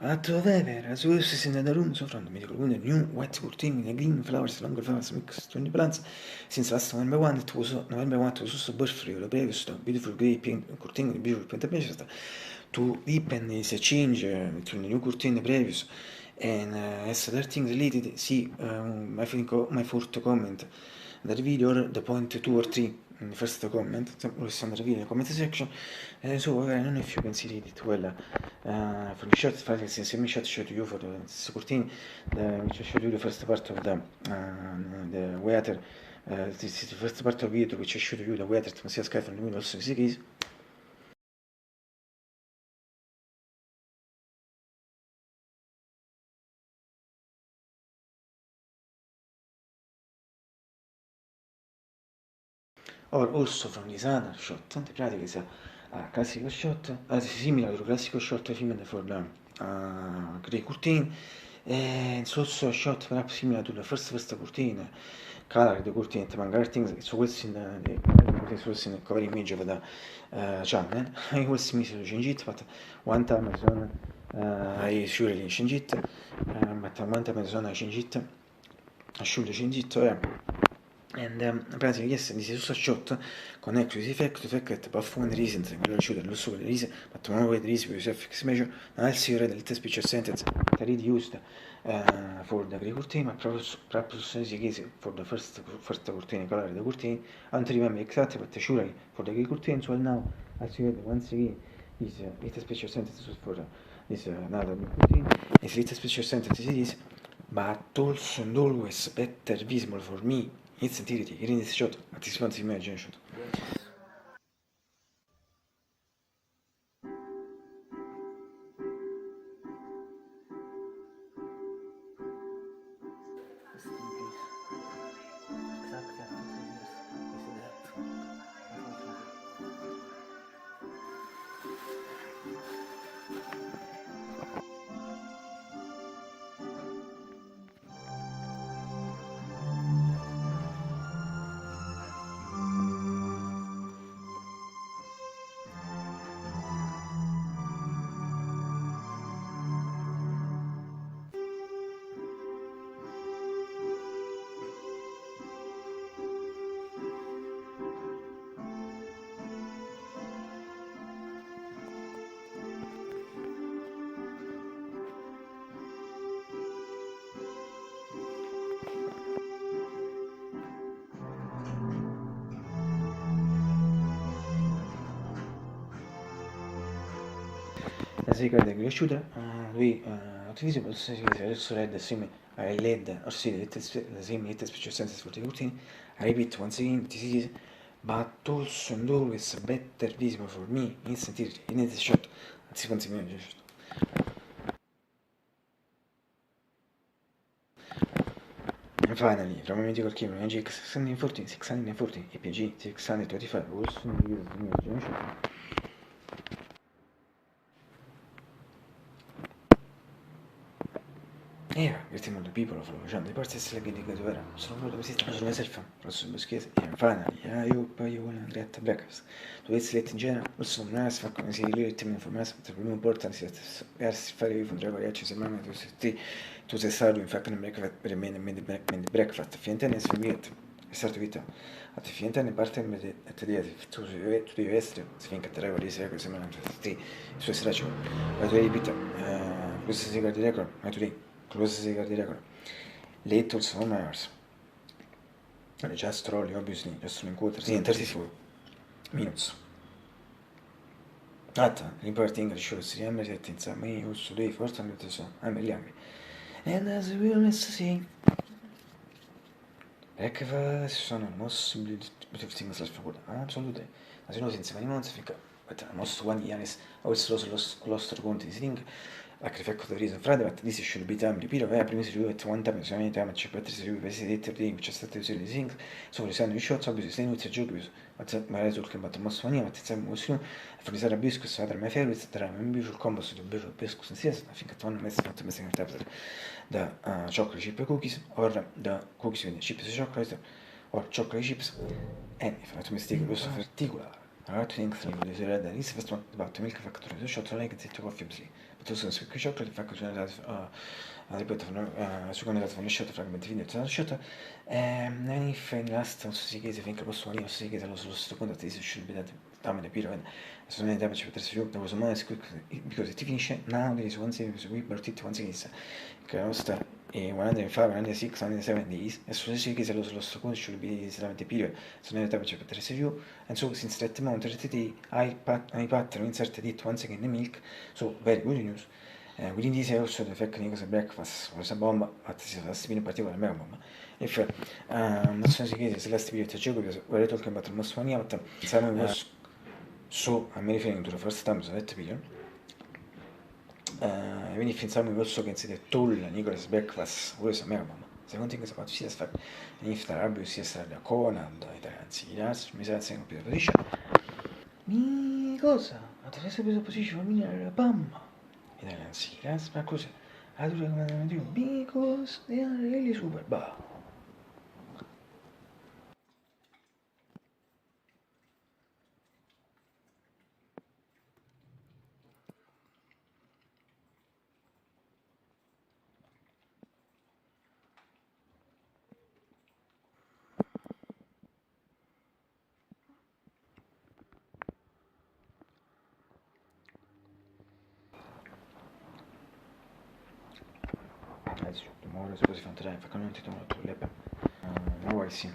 At whatever, as well as in the room, so from the medical wound, a new white curtain, a green flowers, longer flowers mixed 20 plants. Since last November 1, it was November 1, it was also birthday, the previous beautiful grey pink curtain, beautiful paint to deepen this change between the new curtain and the previous. And as other things related, see, I think my fourth comment that video, or the point 2 or 3 in the first comment, always under the video comment section. So I don't know if you can see it well. For the shot, since I showed you for the curtain, which I showed you the first part of the weather. This is the first part of the video which I showed you the weather atmosphere sky from the middle also is. Or also from this other shot, the pratica is a classical shot, similar to classical shot filmed for the grey curtain, and it's also a shot perhaps similar to the first curtain, color the curtain, among other things. So questo in the cover image of the channel. I was missing change it, but one time I surely change it, but one time I change it, I should change it. And pratically, yes, this is also a shot connect with the fact but for one reason, I'm sure also the reason, but one way the reason with FX measure, and I'll see already the little speech sentence that is used for the grey curtain, but perhaps as case for the first curtain color of the curtain, I don't remember exactly, but surely for the grey curtain, so now I'll see once again is little special sentence for this another curtain, is little special sentence is, but also and always better visible for me. Its entirety, in this shot, at this point imagine shot. La seconda è cresciuta, lui utilizza also read the same I led or see the same latest special senses for the routine. I repeat once again, this is but also and always better visible for me instantly in this shot at 6 minutes. And finally, from a medical keyboard MGX 640, 640, APG 625, also in the new generation. Getting all the people of Lojan, the parts is like in the good weather. So, what was it? I was myself, Russell Busquets, and finally, you will get breakfast. To it's late in general, also nice, fa come si lì il informazione, per più importante è fare io con la ci sembra tu sei stato in fact breakfast per me breakfast, finitene si miet, è stato vita. A te finitene parte me te dire, tu devi essere, si finché te regoli sei così ma ti su straccio. Ma tu devi vita, questo si guarda record, ma tu devi close the record. Late also home hours. Just rolling, obviously, just in quarters. In 34 minutes. Report English shows the embassy in me also today, first time to so I'm really angry. And as we will see, breakfast sono most beautiful things left for good. Absolutely. As you know, since many months, I think, but almost 1 year is also lost count this thing. Like the fact of the reason Friday, but this should be time repeat of prima si at one time, so many time check better si vedete di which is the series things. So we send you shots obviously with the jokes, but my result about the most funny, but it's a muslim. For this Arabisco, so other my favorites that I'm beautiful combos to beautiful biscuits and yes, I think at one missing tablet. The chocolate chip cookies or the cookies with the chips chocolate or chocolate chips, and if not mistake also particular. I think things like this red and this first one about the milk factory, the shot like it's coffee obviously. to są zwykłe shot, die faktiskt ripeto, su candidato fanno shot, fragmenti video, sono shot, nani fan last, non so si chiede, finché posso venire, si chiede lo secondo, ti si should be that, dammi più, so many damage per 3 seconds, there was a moment because it finished, now there is one series, we brought it once again, che costa 105, 106, 107 days, e so si chiede lo secondo should be solamente period, so many damage per 3 seconds, and so since that amount, I pattern inserted it once again in the milk, so very good news. Within this also the fact that breakfast was a bomb, but this has been a particular mega bomb. If not so the last video to joke because we're talking about the most funny out, Simon was so I'm referring to the first time so that video. Even if Simon was so considered told Nicholas breakfast was a mega bomb. Second thing is about CS fact, and if the Arabia CS the Conan, the Italians, mi sa che non più position. Mi cosa? Attraverso questa position mi era bam. Italian Series, ma così, allora come dico, because they are really super bad. Adesso, ora se così fanno fa che non ti tono tu le non vuoi sì.